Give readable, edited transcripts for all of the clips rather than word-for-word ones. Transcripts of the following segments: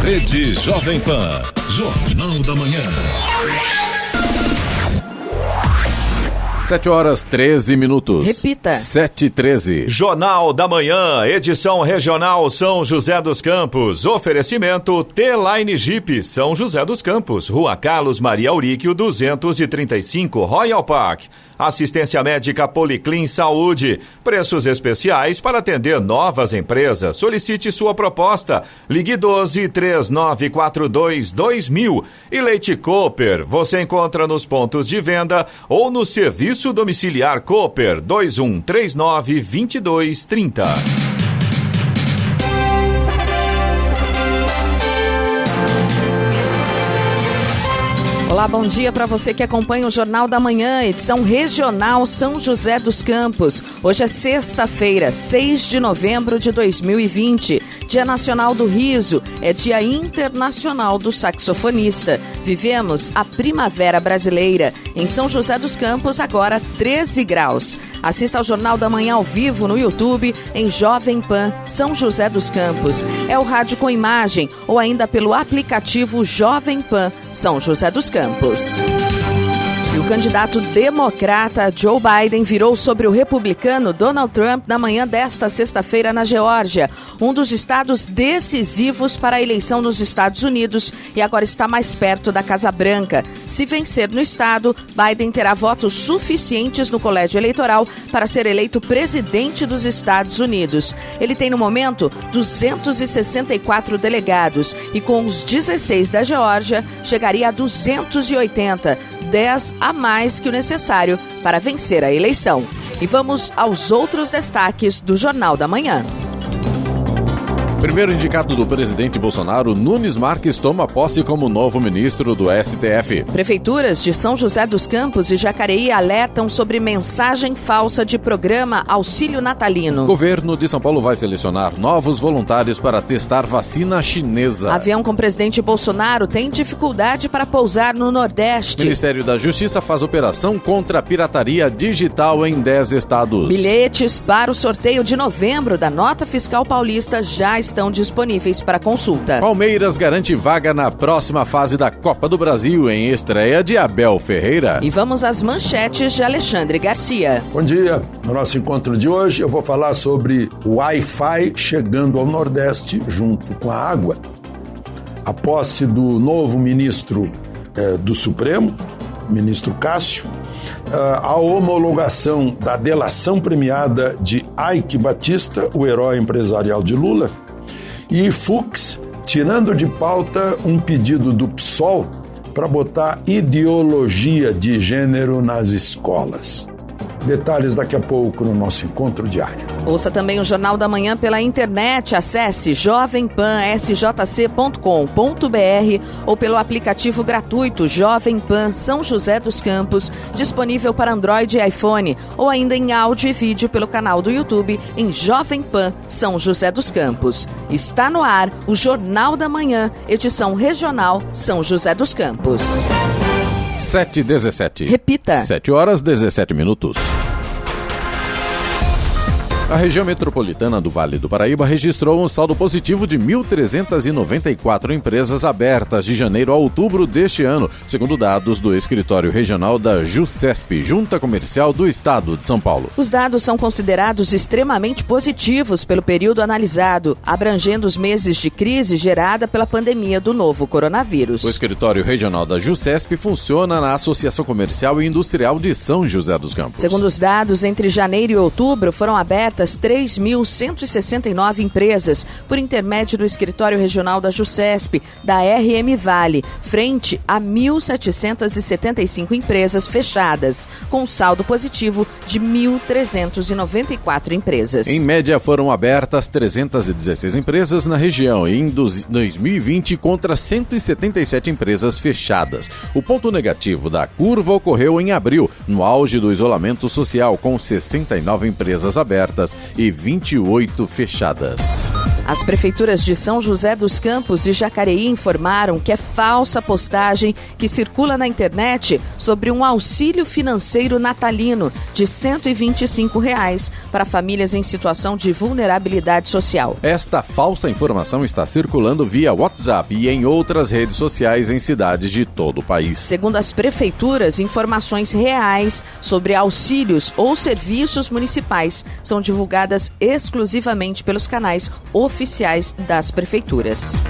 Rede Jovem Pan, Jornal da Manhã. 7h13. Repita. 7h13. Jornal da Manhã, edição regional São José dos Campos. Oferecimento T-Line Jeep, São José dos Campos. Rua Carlos Maria Auríquio, 235, Royal Park. Assistência médica Policlin Saúde. Preços especiais para atender novas empresas. Solicite sua proposta. Ligue 12-3942-2000. E Leite Cooper. Você encontra nos pontos de venda ou no serviço domiciliar Cooper 2139-2230. Olá, bom dia para você que acompanha o Jornal da Manhã, edição regional São José dos Campos. Hoje é sexta-feira, 6 de novembro de 2020, Dia Nacional do Riso, é Dia Internacional do Saxofonista. Vivemos a primavera brasileira. Em São José dos Campos, agora 13 graus. Assista ao Jornal da Manhã ao vivo no YouTube, em Jovem Pan, São José dos Campos. É o rádio com imagem ou ainda pelo aplicativo Jovem Pan, São José dos Campos. E o candidato democrata Joe Biden virou sobre o republicano Donald Trump na manhã desta sexta-feira na Geórgia, um dos estados decisivos para a eleição nos Estados Unidos e agora está mais perto da Casa Branca. Se vencer no estado, Biden terá votos suficientes no colégio eleitoral para ser eleito presidente dos Estados Unidos. Ele tem no momento 264 delegados e com os 16 da Geórgia chegaria a 280, 10 a mais que o necessário para vencer a eleição. E vamos aos outros destaques do Jornal da Manhã. Primeiro indicado do presidente Bolsonaro, Nunes Marques toma posse como novo ministro do STF. Prefeituras de São José dos Campos e Jacareí alertam sobre mensagem falsa de programa Auxílio Natalino. Governo de São Paulo vai selecionar novos voluntários para testar vacina chinesa. Avião com presidente Bolsonaro tem dificuldade para pousar no Nordeste. Ministério da Justiça faz operação contra a pirataria digital em 10 estados. Bilhetes para o sorteio de novembro da Nota Fiscal Paulista já estão disponíveis para consulta. Palmeiras garante vaga na próxima fase da Copa do Brasil em estreia de Abel Ferreira. E vamos às manchetes de Alexandre Garcia. Bom dia. No nosso encontro de hoje eu vou falar sobre o Wi-Fi chegando ao Nordeste junto com a água. A posse do novo ministro do Supremo, ministro Cássio, a homologação da delação premiada de Ike Batista, o herói empresarial de Lula, e Fux tirando de pauta um pedido do PSOL para botar ideologia de gênero nas escolas. Detalhes daqui a pouco no nosso encontro diário. Ouça também o Jornal da Manhã pela internet. Acesse jovempansjc.com.br ou pelo aplicativo gratuito Jovem Pan São José dos Campos, disponível para Android e iPhone, ou ainda em áudio e vídeo pelo canal do YouTube em Jovem Pan São José dos Campos. Está no ar o Jornal da Manhã, edição regional São José dos Campos. 7h17. Repita. 7h17. A região metropolitana do Vale do Paraíba registrou um saldo positivo de 1.394 empresas abertas de janeiro a outubro deste ano, segundo dados do Escritório Regional da JUSESP, Junta Comercial do Estado de São Paulo. Os dados são considerados extremamente positivos pelo período analisado, abrangendo os meses de crise gerada pela pandemia do novo coronavírus. O Escritório Regional da JUSESP funciona na Associação Comercial e Industrial de São José dos Campos. Segundo os dados, entre janeiro e outubro foram abertas 3.169 empresas por intermédio do Escritório Regional da JUSESP, da RM Vale, frente a 1.775 empresas fechadas, com saldo positivo de 1.394 empresas. Em média, foram abertas 316 empresas na região em 2020 contra 177 empresas fechadas. O ponto negativo da curva ocorreu em abril, no auge do isolamento social, com 69 empresas abertas e 28 fechadas. As prefeituras de São José dos Campos e Jacareí informaram que é falsa a postagem que circula na internet sobre um auxílio financeiro natalino de R$ 125 para famílias em situação de vulnerabilidade social. Esta falsa informação está circulando via WhatsApp e em outras redes sociais em cidades de todo o país. Segundo as prefeituras, informações reais sobre auxílios ou serviços municipais são divulgadas exclusivamente pelos canais oficiais das prefeituras.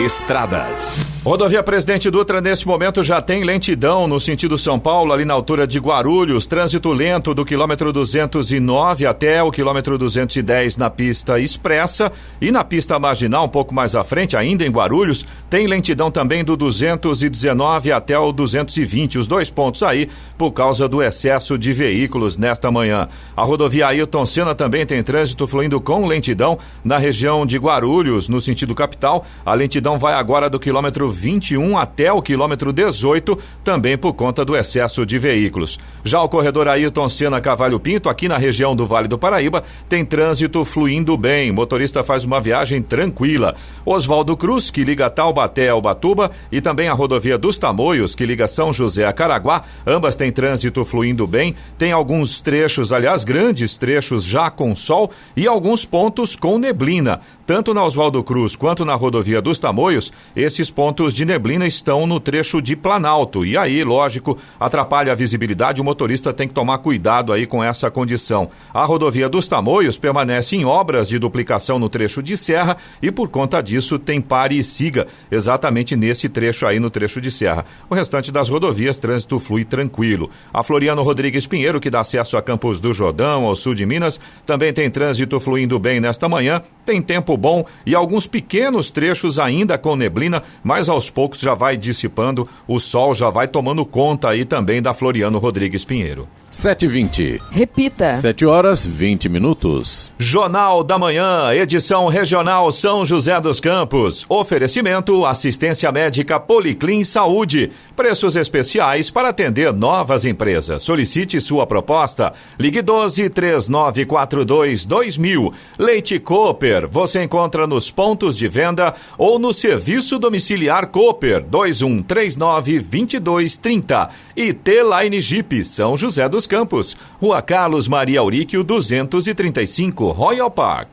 Estradas. Rodovia Presidente Dutra, neste momento, já tem lentidão no sentido São Paulo, ali na altura de Guarulhos. Trânsito lento do quilômetro 209 até o quilômetro 210 na pista expressa. E na pista marginal, um pouco mais à frente, ainda em Guarulhos, tem lentidão também do 219 até o 220. Os dois pontos aí, por causa do excesso de veículos nesta manhã. A rodovia Ailton Senna também tem trânsito fluindo com lentidão na região de Guarulhos, no sentido capital. A lentidão vai agora do quilômetro 21 até o quilômetro 18, também por conta do excesso de veículos. Já o corredor Ailton Senna Cavalho Pinto, aqui na região do Vale do Paraíba, tem trânsito fluindo bem. O motorista faz uma viagem tranquila. Oswaldo Cruz, que liga Taubaté a Ubatuba, e também a rodovia dos Tamoios, que liga São José a Caraguá, ambas têm trânsito fluindo bem. Tem alguns trechos, aliás, grandes trechos já com sol e alguns pontos com neblina. Tanto na Oswaldo Cruz quanto na rodovia dos Tamoios, esses pontos de neblina estão no trecho de Planalto. E aí, lógico, atrapalha a visibilidade, o motorista tem que tomar cuidado aí com essa condição. A rodovia dos Tamoios permanece em obras de duplicação no trecho de Serra e por conta disso tem pare e siga exatamente nesse trecho aí, no trecho de Serra. O restante das rodovias, trânsito flui tranquilo. A Floriano Rodrigues Pinheiro, que dá acesso a Campos do Jordão, ao sul de Minas, também tem trânsito fluindo bem nesta manhã, tem tempo bom e alguns pequenos trechos ainda com neblina, mas aos poucos já vai dissipando, o sol já vai tomando conta aí também da Floriano Rodrigues Pinheiro. 7h20. Repita. 7h20. Jornal da Manhã, edição regional São José dos Campos. Oferecimento, assistência médica Policlin Saúde. Preços especiais para atender novas empresas. Solicite sua proposta. Ligue 12-3942-2000. Leite Cooper, você encontra nos pontos de venda ou no serviço domiciliar Cooper 2139-2230. E T-Line Jeep São José dos Campos, Rua Carlos Maria Auríquio 235, Royal Park.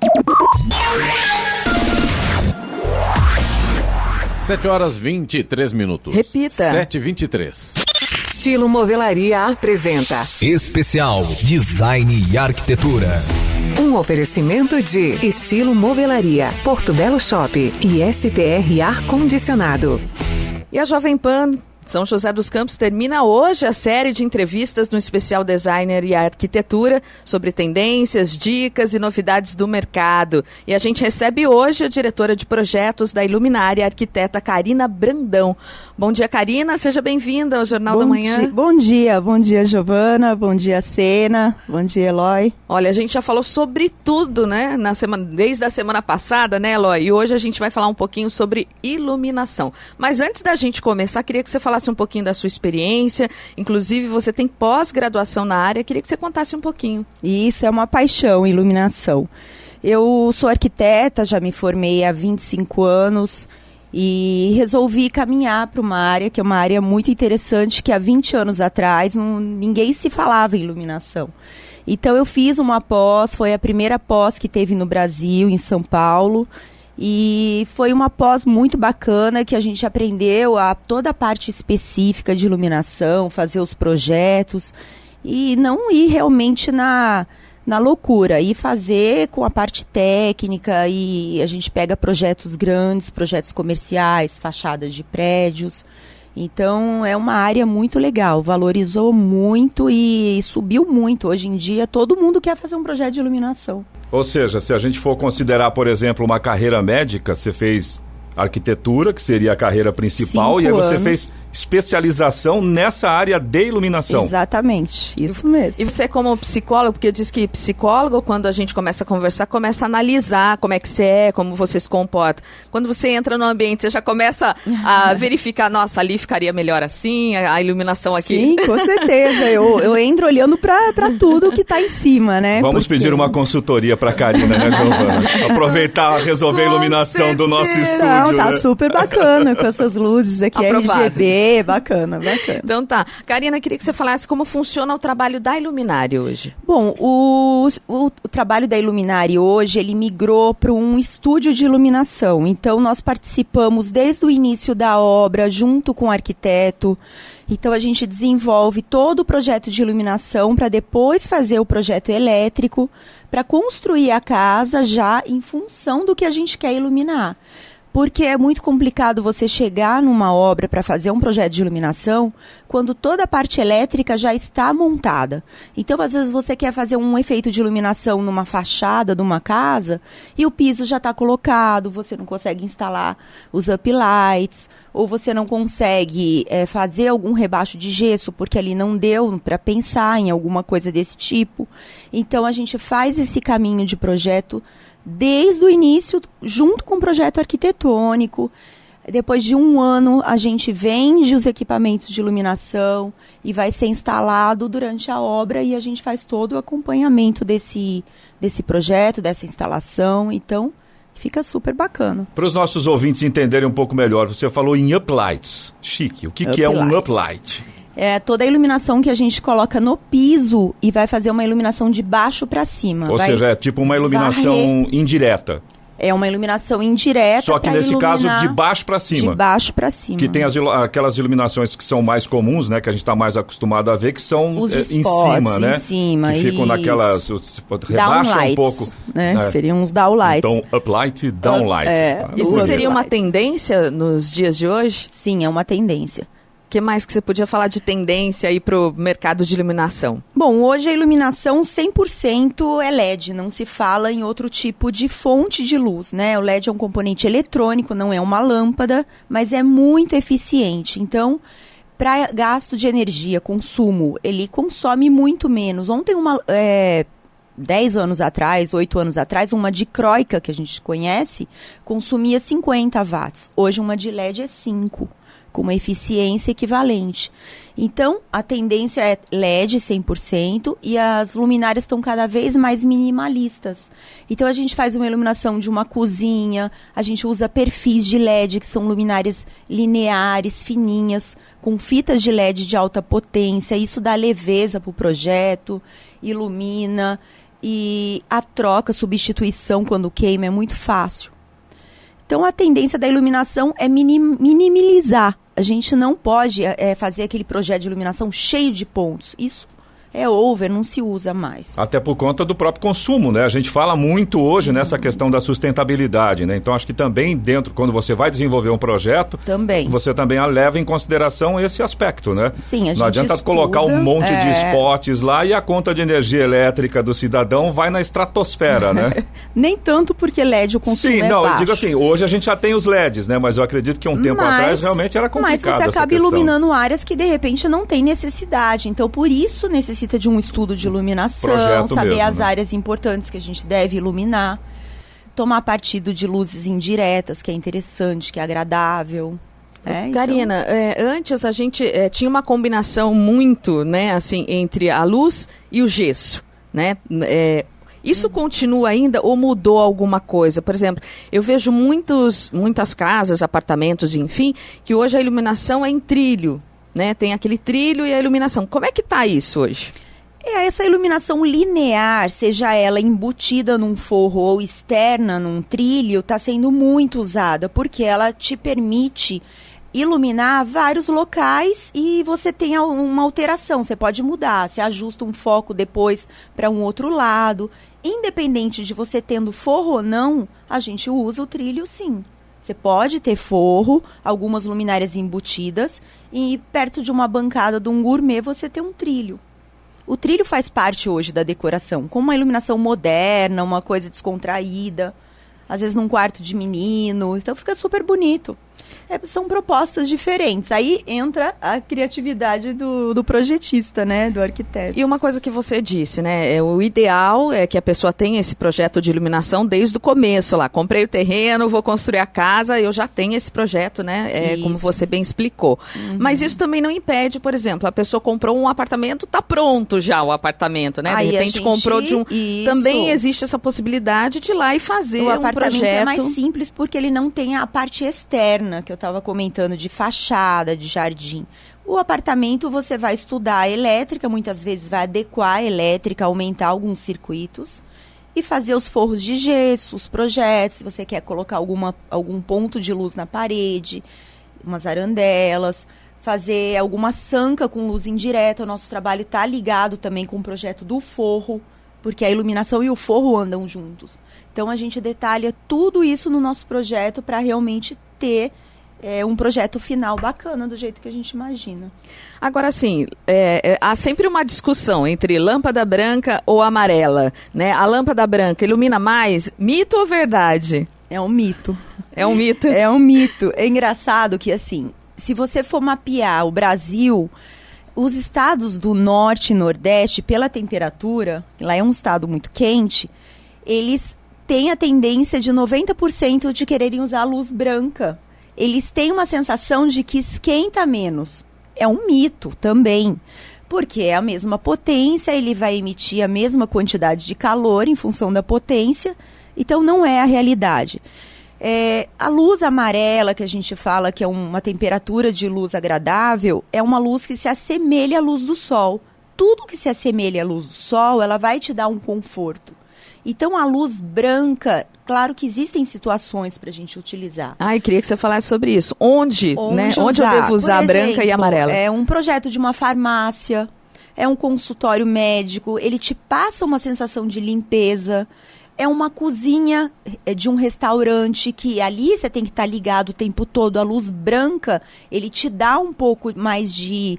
7h23. Repita. 7h23. Estilo Movelaria apresenta Especial Design e Arquitetura. um oferecimento de Estilo Movelaria, Porto Belo Shop e STR Ar Condicionado. E a Jovem Pan São José dos Campos termina hoje a série de entrevistas no especial Designer e Arquitetura sobre tendências, dicas e novidades do mercado. E a gente recebe hoje a diretora de projetos da Iluminária, a arquiteta Karina Brandão. Bom dia, Karina, seja bem-vinda ao Jornal da Manhã. Bom dia, Giovana, bom dia, Sena, bom dia, Eloy. Olha, a gente já falou sobre tudo, né, desde a semana passada, né, Eloy? E hoje a gente vai falar um pouquinho sobre iluminação. Mas antes da gente começar, queria que você falasse um pouquinho da sua experiência, inclusive você tem pós-graduação na área, queria que você contasse um pouquinho. Isso é uma paixão, iluminação. Eu sou arquiteta, já me formei há 25 anos e resolvi caminhar para uma área que é uma área muito interessante, que há 20 anos atrás ninguém se falava em iluminação. Então eu fiz uma pós, foi a primeira pós que teve no Brasil, em São Paulo. E foi uma pós muito bacana que a gente aprendeu toda a parte específica de iluminação, fazer os projetos e não ir realmente na loucura, ir fazer com a parte técnica e a gente pega projetos grandes, projetos comerciais, fachadas de prédios. Então é uma área muito legal, valorizou muito e subiu muito. Hoje em dia todo mundo quer fazer um projeto de iluminação. Ou seja, se a gente for considerar, por exemplo, uma carreira médica, você fez arquitetura, que seria a carreira principal, 5 e aí você anos. fez especialização nessa área de iluminação. Exatamente, isso mesmo. E você como psicólogo, porque diz que psicólogo, quando a gente começa a conversar, começa a analisar como é que você é, como você se comporta. Quando você entra no ambiente, você já começa a verificar, nossa, ali ficaria melhor assim, a iluminação aqui. Sim, com certeza. Eu entro olhando pra tudo que tá em cima, né? Vamos pedir uma consultoria para a Karina, né, Giovana? Aproveitar, resolver a iluminação do nosso estúdio. Não, tá né? super bacana com essas luzes aqui, Aprovado. RGB, bacana. Então tá. Karina, queria que você falasse como funciona o trabalho da Iluminari hoje. Bom, o trabalho da Iluminari hoje, ele migrou para um estúdio de iluminação. Então, nós participamos desde o início da obra, junto com o arquiteto. Então, a gente desenvolve todo o projeto de iluminação para depois fazer o projeto elétrico, para construir a casa já em função do que a gente quer iluminar. Porque é muito complicado você chegar numa obra para fazer um projeto de iluminação quando toda a parte elétrica já está montada. Então, às vezes, você quer fazer um efeito de iluminação numa fachada de uma casa e o piso já está colocado, você não consegue instalar os uplights, ou você não consegue fazer algum rebaixo de gesso porque ali não deu para pensar em alguma coisa desse tipo. Então, a gente faz esse caminho de projeto desde o início, junto com o projeto arquitetônico. Depois de 1 ano, a gente vende os equipamentos de iluminação e vai ser instalado durante a obra e a gente faz todo o acompanhamento desse projeto, dessa instalação. Então, fica super bacana. Para os nossos ouvintes entenderem um pouco melhor, você falou em uplights. Chique. O que é um uplight? É toda a iluminação que a gente coloca no piso e vai fazer uma iluminação de baixo para cima. Ou seja, é tipo uma iluminação indireta. É uma iluminação indireta. Só que nesse caso, de baixo para cima. De baixo para cima. Que tem aquelas iluminações que são mais comuns, né? Que a gente está mais acostumado a ver, que são os em spots, cima, né? Em cima, que ficam isso. naquelas... Rebaixa um pouco. Né? Seriam uns downlights. Então, uplight e downlight. Isso seria uma tendência nos dias de hoje? Sim, é uma tendência. O que mais que você podia falar de tendência aí para o mercado de iluminação? Bom, hoje a iluminação 100% é LED, não se fala em outro tipo de fonte de luz, né? O LED é um componente eletrônico, não é uma lâmpada, mas é muito eficiente. Então, para gasto de energia, consumo, ele consome muito menos. Ontem, 10 anos atrás, 8 anos atrás, uma dicróica, que a gente conhece, consumia 50 watts. Hoje, uma de LED é 5, com uma eficiência equivalente. Então, a tendência é LED 100% e as luminárias estão cada vez mais minimalistas. Então, a gente faz uma iluminação de uma cozinha, a gente usa perfis de LED, que são luminárias lineares, fininhas, com fitas de LED de alta potência. Isso dá leveza para o projeto, ilumina, e a troca, substituição quando queima é muito fácil. Então, a tendência da iluminação é minimizar. A gente não pode fazer aquele projeto de iluminação cheio de pontos. Isso é over, não se usa mais. Até por conta do próprio consumo, né? A gente fala muito hoje nessa questão da sustentabilidade, né? Então, acho que também dentro, quando você vai desenvolver um projeto, você também leva em consideração esse aspecto, né? Sim, a gente não adianta colocar um monte de spots lá e a conta de energia elétrica do cidadão vai na estratosfera, né? Nem tanto porque LED o consumo é baixo. eu digo assim, hoje a gente já tem os LEDs, né? Mas eu acredito que um tempo atrás realmente era complicado. Mas você acaba iluminando áreas que de repente não tem necessidade. Então, por isso necessita de um estudo de iluminação, projeto saber mesmo, as áreas importantes que a gente deve iluminar, tomar partido de luzes indiretas, que é interessante, que é agradável. Karina, antes a gente tinha uma combinação muito, né, assim, entre a luz e o gesso, né? Isso continua ainda ou mudou alguma coisa? Por exemplo, eu vejo muitas casas, apartamentos, enfim, que hoje a iluminação é em trilho, né? Tem aquele trilho e a iluminação. Como é que está isso hoje? Essa iluminação linear, seja ela embutida num forro ou externa num trilho, está sendo muito usada, porque ela te permite iluminar vários locais e você tem uma alteração, você pode mudar, você ajusta um foco depois para um outro lado. Independente de você tendo forro ou não, a gente usa o trilho sim. Você pode ter forro, algumas luminárias embutidas, e perto de uma bancada de um gourmet você tem um trilho. O trilho faz parte hoje da decoração, com uma iluminação moderna, uma coisa descontraída. às vezes num quarto de menino, então fica super bonito. São propostas diferentes. Aí entra a criatividade do projetista, né? Do arquiteto. E uma coisa que você disse, né? O ideal é que a pessoa tenha esse projeto de iluminação desde o começo lá. Comprei o terreno, vou construir a casa, eu já tenho esse projeto, né? Como você bem explicou. Mas isso também não impede, por exemplo, a pessoa comprou um apartamento, tá pronto já o apartamento, né? Aí de repente comprou de um... Isso. Também existe essa possibilidade de ir lá e fazer um projeto. O apartamento é mais simples porque ele não tem a parte externa, que eu estava comentando, de fachada, de jardim. O apartamento você vai estudar a elétrica, muitas vezes vai adequar a elétrica, aumentar alguns circuitos e fazer os forros de gesso, os projetos, se você quer colocar algum ponto de luz na parede, umas arandelas, fazer alguma sanca com luz indireta. O nosso trabalho está ligado também com o projeto do forro, porque a iluminação e o forro andam juntos. Então a gente detalha tudo isso no nosso projeto para realmente ter um projeto final bacana do jeito que a gente imagina. Agora, sim, há sempre uma discussão entre lâmpada branca ou amarela, né? A lâmpada branca ilumina mais, mito ou verdade? É um mito. É um mito? É um mito. É engraçado que, assim, se você for mapear o Brasil, os estados do norte e nordeste, pela temperatura, lá é um estado muito quente, eles têm a tendência de 90% de quererem usar a luz branca. Eles têm uma sensação de que esquenta menos. É um mito também, porque é a mesma potência, ele vai emitir a mesma quantidade de calor em função da potência, então não é a realidade. A luz amarela, que a gente fala que é uma temperatura de luz agradável, é uma luz que se assemelha à luz do sol. Tudo que se assemelha à luz do sol, ela vai te dar um conforto. Então, a luz branca, claro que existem situações para a gente utilizar. Eu queria que você falasse sobre isso. Onde eu devo usar a branca e a amarela? É um projeto de uma farmácia, é um consultório médico, ele te passa uma sensação de limpeza. É uma cozinha de um restaurante que ali você tem que estar ligado o tempo todo. A luz branca, ele te dá um pouco mais de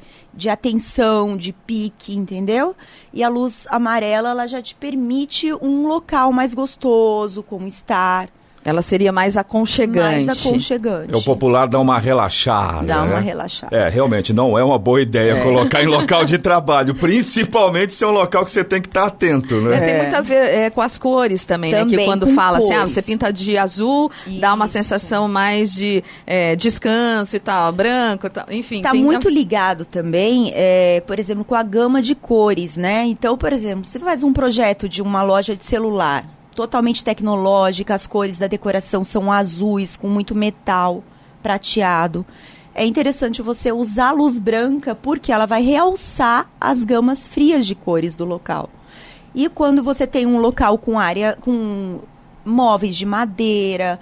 atenção, de pique, entendeu? E a luz amarela, ela já te permite um local mais gostoso, como estar. Ela seria mais aconchegante. Mais aconchegante. O popular dá uma relaxada. Dá né? uma relaxada. Realmente não é uma boa ideia colocar em local de trabalho, principalmente se é um local que você tem que estar atento, né? Tem muito a ver com as cores também, né? Que quando fala cores. Assim, você pinta de azul, dá uma sensação mais de descanso e tal, branco e tal, enfim. Tá muito ligado também, por exemplo, com a gama de cores, né? Então, por exemplo, você faz um projeto de uma loja de celular, totalmente tecnológica, as cores da decoração são azuis, com muito metal, prateado. É interessante você usar a luz branca, porque ela vai realçar as gamas frias de cores do local. E quando você tem um local com móveis de madeira,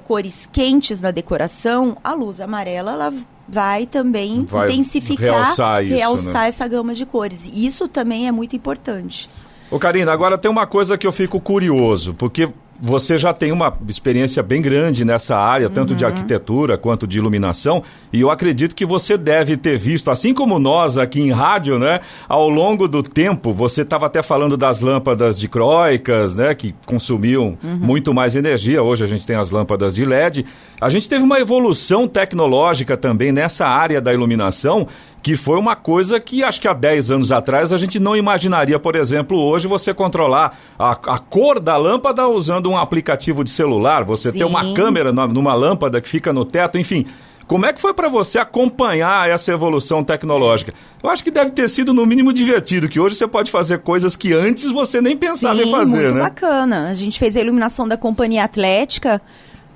cores quentes na decoração, a luz amarela, ela vai também intensificar, realçar essa gama de cores. E isso também é muito importante. Ô Karina, agora tem uma coisa que eu fico curioso, porque você já tem uma experiência bem grande nessa área, tanto de arquitetura quanto de iluminação, e eu acredito que você deve ter visto, assim como nós aqui em rádio, né, ao longo do tempo, você estava até falando das lâmpadas dicróicas, né, que consumiam muito mais energia, hoje a gente tem as lâmpadas de LED, a gente teve uma evolução tecnológica também nessa área da iluminação, que foi uma coisa que acho que há 10 anos atrás a gente não imaginaria, por exemplo, hoje você controlar a cor da lâmpada usando um aplicativo de celular, você ter uma câmera numa lâmpada que fica no teto, enfim. Como é que foi para você acompanhar essa evolução tecnológica? Eu acho que deve ter sido no mínimo divertido, que hoje você pode fazer coisas que antes você nem pensava em fazer, muito né? Bacana. A gente fez a iluminação da Companhia Atlética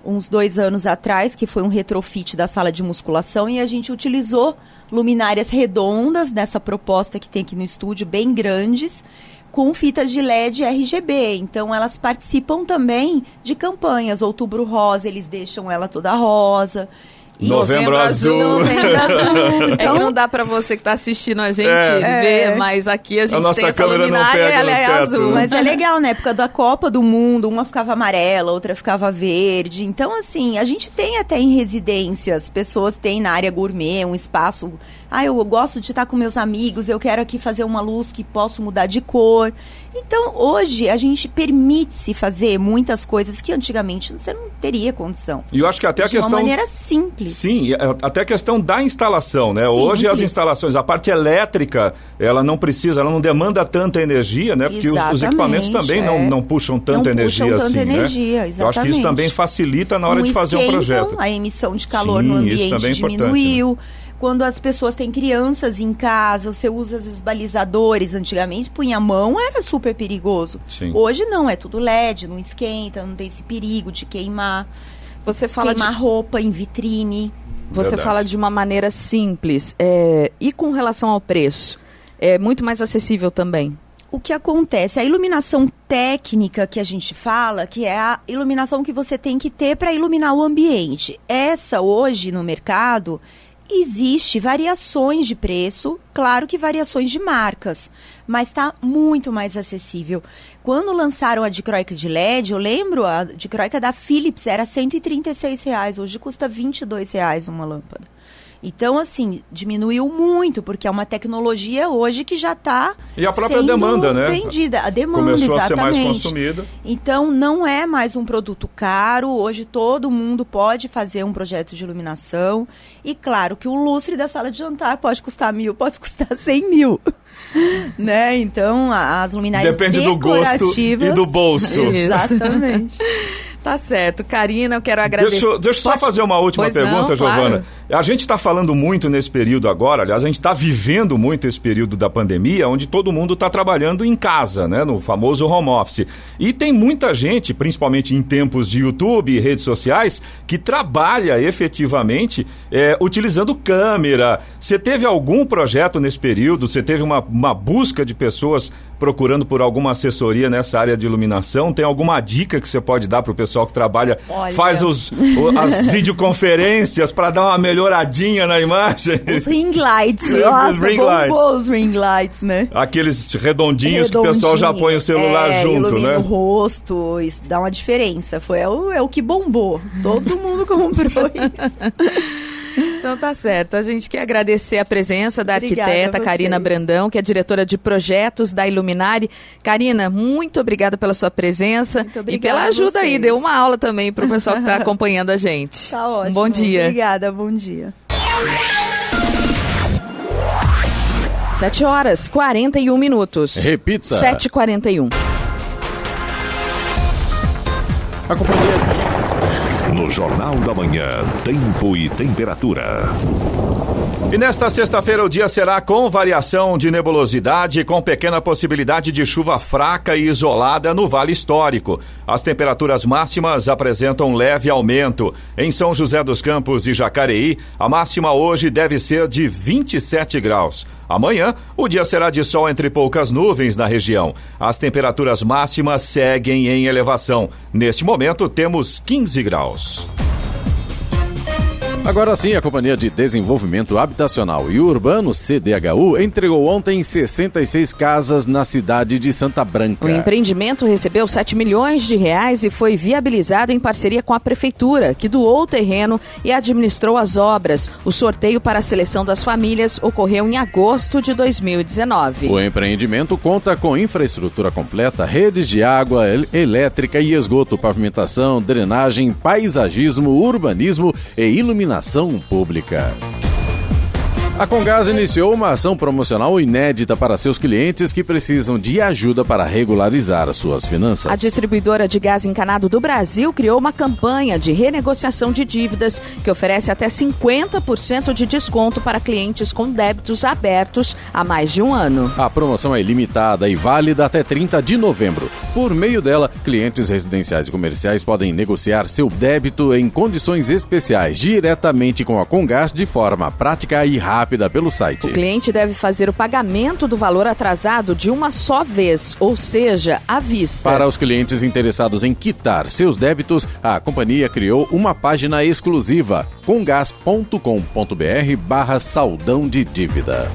uns 2 anos atrás, que foi um retrofit da sala de musculação, e a gente utilizou luminárias redondas nessa proposta que tem aqui no estúdio, bem grandes, com fitas de LED RGB. Então, elas participam também de campanhas. Outubro Rosa, eles deixam ela toda rosa. Novembro Azul. Então, que não dá pra você que tá assistindo a gente ver, mas aqui a gente tem essa luminária e ela é azul. Mas é legal, na época da Copa do Mundo, uma ficava amarela, outra ficava verde. Então, assim, a gente tem até em residências, pessoas têm na área gourmet um espaço eu gosto de estar com meus amigos, eu quero aqui fazer uma luz que posso mudar de cor. Então, hoje, a gente permite-se fazer muitas coisas que antigamente você não teria condição. E eu acho que até a questão... De uma maneira simples. Sim, até a questão da instalação, né? Simples. Hoje as instalações, a parte elétrica, ela não demanda tanta energia, né? Porque os equipamentos também não puxam tanta energia assim, energia, né? exatamente. Eu acho que isso também facilita na hora de fazer um projeto. A emissão de calor no ambiente diminuiu. Né? Quando as pessoas têm crianças em casa, você usa os balizadores. Antigamente, punha a mão, era super perigoso. Sim. Hoje não, é tudo LED, não esquenta, não tem esse perigo de queimar. Você fala queimar roupa em vitrine. Você fala de uma maneira simples. E com relação ao preço? É muito mais acessível também? O que acontece? A iluminação técnica que a gente fala, que é a iluminação que você tem que ter para iluminar o ambiente. Essa, hoje, no mercado... Existe variações de preço, claro que variações de marcas, mas está muito mais acessível. Quando lançaram a dicróica de LED, eu lembro, a dicróica da Philips era R$136, hoje custa R$22 uma lâmpada. Então, assim, diminuiu muito, porque é uma tecnologia hoje que já está e a própria demanda, né? vendida. A demanda, começou exatamente. A ser mais consumida. Então, não é mais um produto caro. Hoje, todo mundo pode fazer um projeto de iluminação. E, claro, que o lustre da sala de jantar pode custar 1.000, pode custar 100 mil. Né? Então, as luminárias depende do gosto e do bolso. Exatamente. Tá certo. Karina, eu quero agradecer. Deixa eu só fazer uma última pergunta, Giovana. Claro. A gente está falando muito nesse período agora, aliás, a gente está vivendo muito esse período da pandemia, onde todo mundo está trabalhando em casa, né, no famoso home office. E tem muita gente, principalmente em tempos de YouTube e redes sociais, que trabalha efetivamente utilizando câmera. Você teve algum projeto nesse período? Você teve uma busca de pessoas procurando por alguma assessoria nessa área de iluminação? Tem alguma dica que você pode dar para o pessoal que trabalha, faz as videoconferências para dar uma melhoradinha na imagem? Os ring lights. Nossa, bombou os ring lights, né? Aqueles redondinhos que o pessoal já põe o celular junto, ilumina né? o rosto, isso dá uma diferença. É o que bombou. Todo mundo comprou isso. Então tá certo, a gente quer agradecer a presença da arquiteta Karina Brandão, que é diretora de projetos da Iluminari. Karina, muito obrigada pela sua presença e pela ajuda aí, deu uma aula também para o pessoal que está acompanhando a gente. Tá ótimo. Um bom dia. Obrigada, bom dia. 7h41. Repita. 7h41. Acompanhe. No Jornal da Manhã, tempo e temperatura. E nesta sexta-feira o dia será com variação de nebulosidade, com pequena possibilidade de chuva fraca e isolada no Vale Histórico. As temperaturas máximas apresentam leve aumento. Em São José dos Campos e Jacareí, a máxima hoje deve ser de 27 graus. Amanhã, o dia será de sol entre poucas nuvens na região. As temperaturas máximas seguem em elevação. Neste momento, temos 15 graus. Agora sim, a Companhia de Desenvolvimento Habitacional e Urbano, CDHU, entregou ontem 66 casas na cidade de Santa Branca. O empreendimento recebeu R$7 milhões e foi viabilizado em parceria com a Prefeitura, que doou o terreno e administrou as obras. O sorteio para a seleção das famílias ocorreu em agosto de 2019. O empreendimento conta com infraestrutura completa, redes de água, elétrica e esgoto, pavimentação, drenagem, paisagismo, urbanismo e iluminação pública. A Comgás iniciou uma ação promocional inédita para seus clientes que precisam de ajuda para regularizar suas finanças. A distribuidora de gás encanado do Brasil criou uma campanha de renegociação de dívidas que oferece até 50% de desconto para clientes com débitos abertos há mais de um ano. A promoção é limitada e válida até 30 de novembro. Por meio dela, clientes residenciais e comerciais podem negociar seu débito em condições especiais diretamente com a Comgás de forma prática e rápida pelo site. O cliente deve fazer o pagamento do valor atrasado de uma só vez, ou seja, à vista. Para os clientes interessados em quitar seus débitos, a companhia criou uma página exclusiva, comgas.com.br/saldão de dívida.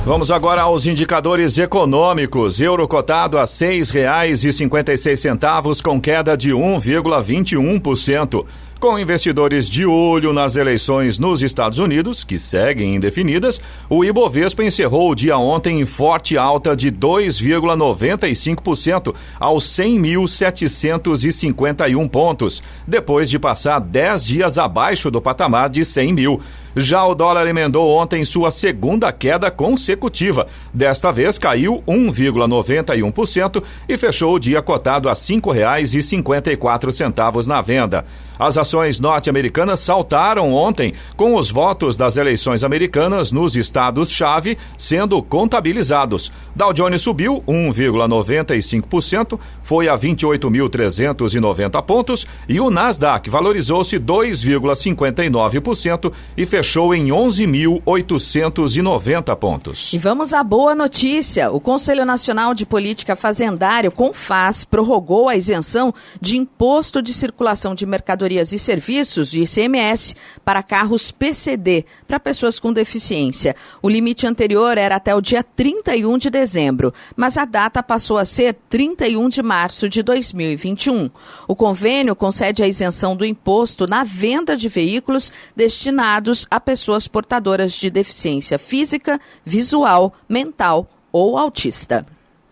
Vamos agora aos indicadores econômicos. Euro cotado a R$6,56 com queda de 1,21%. Com investidores de olho nas eleições nos Estados Unidos, que seguem indefinidas, o Ibovespa encerrou o dia ontem em forte alta de 2,95% aos 100.751 pontos, depois de passar 10 dias abaixo do patamar de 100 mil. Já o dólar emendou ontem sua segunda queda consecutiva. Desta vez caiu 1,91% e fechou o dia cotado a R$ 5,54 na venda. As ações norte-americanas saltaram ontem com os votos das eleições americanas nos estados-chave sendo contabilizados. Dow Jones subiu 1,95%, foi a 28.390 pontos e o Nasdaq valorizou-se 2,59% e fechou em 11.890 pontos. E vamos à boa notícia. O Conselho Nacional de Política Fazendária, CONFAS, prorrogou a isenção de Imposto de Circulação de Mercadorias e Serviços, de ICMS, para carros PCD, para pessoas com deficiência. O limite anterior era até o dia 31 de dezembro, mas a data passou a ser 31 de março de 2021. O convênio concede a isenção do imposto na venda de veículos destinados a pessoas portadoras de deficiência física, visual, mental ou autista.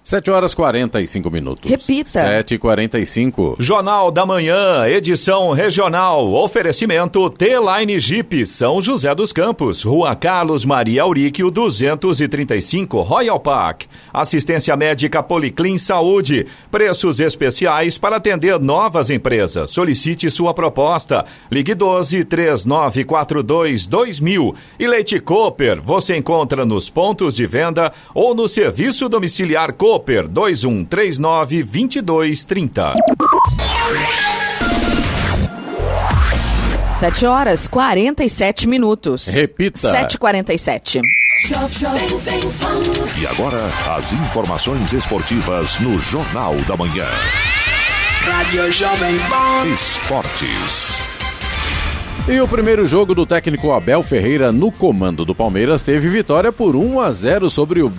7h45. Repita. 7h45. Jornal da Manhã, edição regional. Oferecimento T-Line Jeep, São José dos Campos, Rua Carlos Maria Auríquio, 235, Royal Park. Assistência médica Policlin Saúde. Preços especiais para atender novas empresas. Solicite sua proposta. Ligue 12-3942-2000. E Leite Cooper, você encontra nos pontos de venda ou no serviço domiciliar Cooper 2139-2230. 7h47. Repita. 7h47. E agora, as informações esportivas no Jornal da Manhã. Rádio Jovem Pan. Esportes. E o primeiro jogo do técnico Abel Ferreira no comando do Palmeiras teve vitória por 1-0 sobre o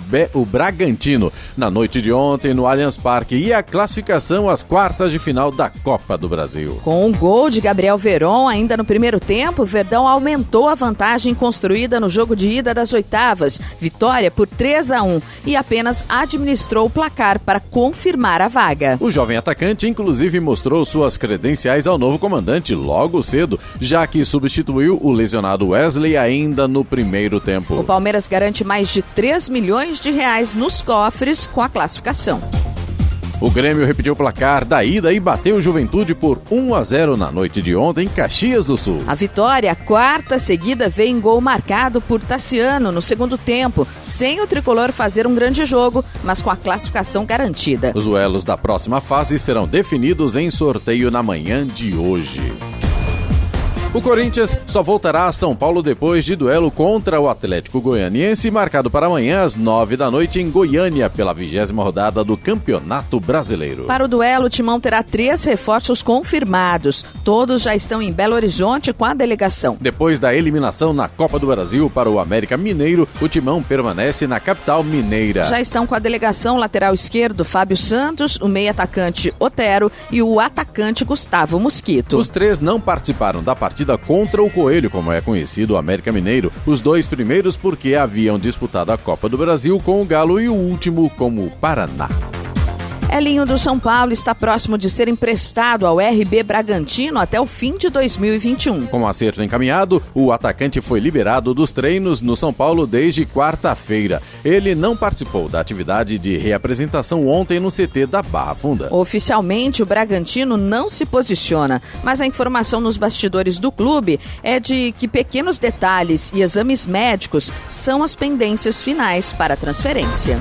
Bragantino na noite de ontem no Allianz Parque e a classificação às quartas de final da Copa do Brasil. Com um gol de Gabriel Veron ainda no primeiro tempo, o Verdão aumentou a vantagem construída no jogo de ida das oitavas, vitória por 3-1 e apenas administrou o placar para confirmar a vaga. O jovem atacante inclusive mostrou suas credenciais ao novo comandante logo cedo, já que substituiu o lesionado Wesley ainda no primeiro tempo. O Palmeiras garante mais de 3 milhões de reais nos cofres com a classificação. O Grêmio repetiu o placar da ida e bateu o Juventude por 1-0 na noite de ontem em Caxias do Sul. A vitória, a quarta seguida, veio em gol marcado por Tassiano no segundo tempo, sem o tricolor fazer um grande jogo, mas com a classificação garantida. Os duelos da próxima fase serão definidos em sorteio na manhã de hoje. O Corinthians só voltará a São Paulo depois de duelo contra o Atlético Goianiense, marcado para amanhã às 9 da noite em Goiânia, pela 20ª rodada do Campeonato Brasileiro. Para o duelo, o Timão terá 3 reforços confirmados. Todos já estão em Belo Horizonte com a delegação. Depois da eliminação na Copa do Brasil para o América Mineiro, o Timão permanece na capital mineira. Já estão com a delegação lateral esquerdo Fábio Santos, o meio-atacante Otero e o atacante Gustavo Mosquito. Os 3 não participaram da partida contra o Coelho, como é conhecido o América Mineiro. Os 2 primeiros porque haviam disputado a Copa do Brasil com o Galo e o último com o Paraná. Elinho do São Paulo está próximo de ser emprestado ao RB Bragantino até o fim de 2021. Com o acerto encaminhado, o atacante foi liberado dos treinos no São Paulo desde quarta-feira. Ele não participou da atividade de reapresentação ontem no CT da Barra Funda. Oficialmente, o Bragantino não se posiciona, mas a informação nos bastidores do clube é de que pequenos detalhes e exames médicos são as pendências finais para a transferência.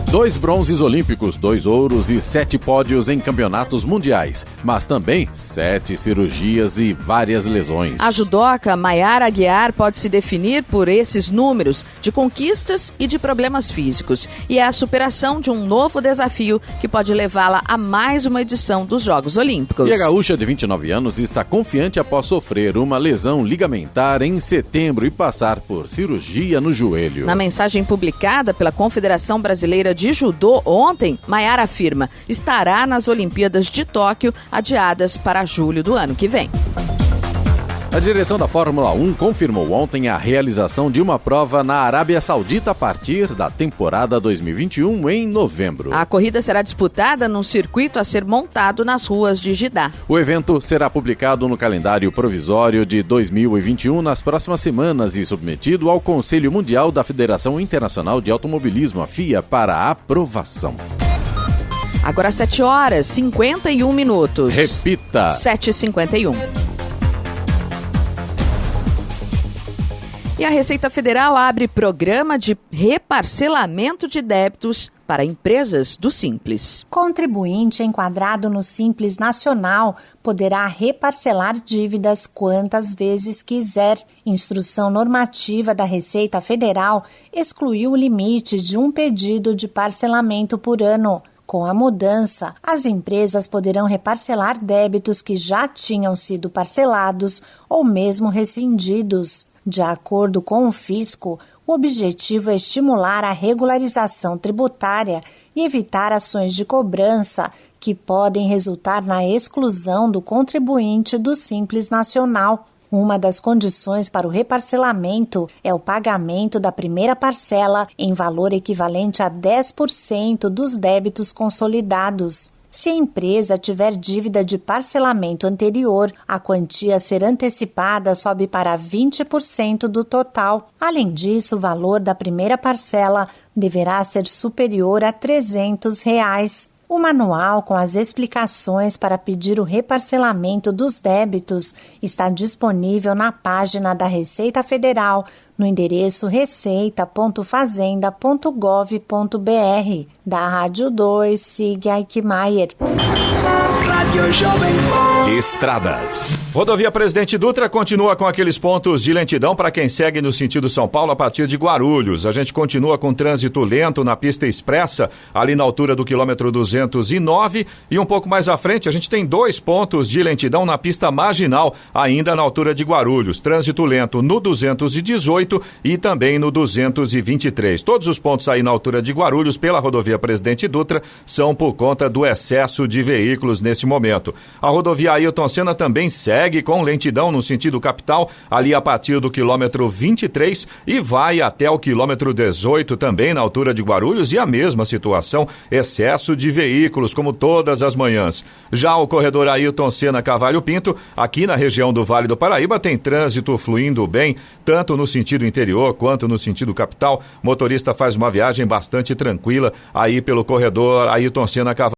2 bronzes olímpicos, 2 ouros e 7 pódios em campeonatos mundiais, mas também 7 cirurgias e várias lesões. A judoca Maiara Aguiar pode se definir por esses números de conquistas e de problemas físicos, e é a superação de um novo desafio que pode levá-la a mais uma edição dos Jogos Olímpicos. E a gaúcha de 29 anos está confiante após sofrer uma lesão ligamentar em setembro e passar por cirurgia no joelho. Na mensagem publicada pela Confederação Brasileira de Judô ontem, Maiara afirma estará nas Olimpíadas de Tóquio, adiadas para julho do ano que vem. A direção da Fórmula 1 confirmou ontem a realização de uma prova na Arábia Saudita a partir da temporada 2021 em novembro. A corrida será disputada num circuito a ser montado nas ruas de Jeddah. O evento será publicado no calendário provisório de 2021 nas próximas semanas e submetido ao Conselho Mundial da Federação Internacional de Automobilismo, a FIA, para aprovação. Agora 7h51. Repita. 7h51. E a Receita Federal abre programa de reparcelamento de débitos para empresas do Simples. Contribuinte enquadrado no Simples Nacional poderá reparcelar dívidas quantas vezes quiser. Instrução normativa da Receita Federal excluiu o limite de um pedido de parcelamento por ano. Com a mudança, as empresas poderão reparcelar débitos que já tinham sido parcelados ou mesmo rescindidos. De acordo com o fisco, o objetivo é estimular a regularização tributária e evitar ações de cobrança que podem resultar na exclusão do contribuinte do Simples Nacional. Uma das condições para o reparcelamento é o pagamento da primeira parcela em valor equivalente a 10% dos débitos consolidados. Se a empresa tiver dívida de parcelamento anterior, a quantia a ser antecipada sobe para 20% do total. Além disso, o valor da primeira parcela deverá ser superior a R$ 300. O manual com as explicações para pedir o reparcelamento dos débitos está disponível na página da Receita Federal, no endereço receita.fazenda.gov.br. Da Rádio 2, Sig Eichmeier. Rádio Jovem Pan. Estradas. Rodovia Presidente Dutra continua com aqueles pontos de lentidão para quem segue no sentido São Paulo a partir de Guarulhos. A gente continua com trânsito lento na pista expressa, ali na altura do quilômetro 209, e um pouco mais à frente a gente tem 2 pontos de lentidão na pista marginal, ainda na altura de Guarulhos. Trânsito lento no 218 e também no 223. Todos os pontos aí na altura de Guarulhos pela rodovia Presidente Dutra são por conta do excesso de veículos nesse momento. A rodovia Ailton Senna também segue com lentidão no sentido capital, ali a partir do quilômetro 23 e vai até o quilômetro 18 também na altura de Guarulhos, e a mesma situação, excesso de veículos como todas as manhãs. Já o corredor Ailton Senna Cavalho Pinto, aqui na região do Vale do Paraíba, tem trânsito fluindo bem, tanto no sentido interior quanto no sentido capital. O motorista faz uma viagem bastante tranquila aí pelo corredor Ailton Senna Cavalho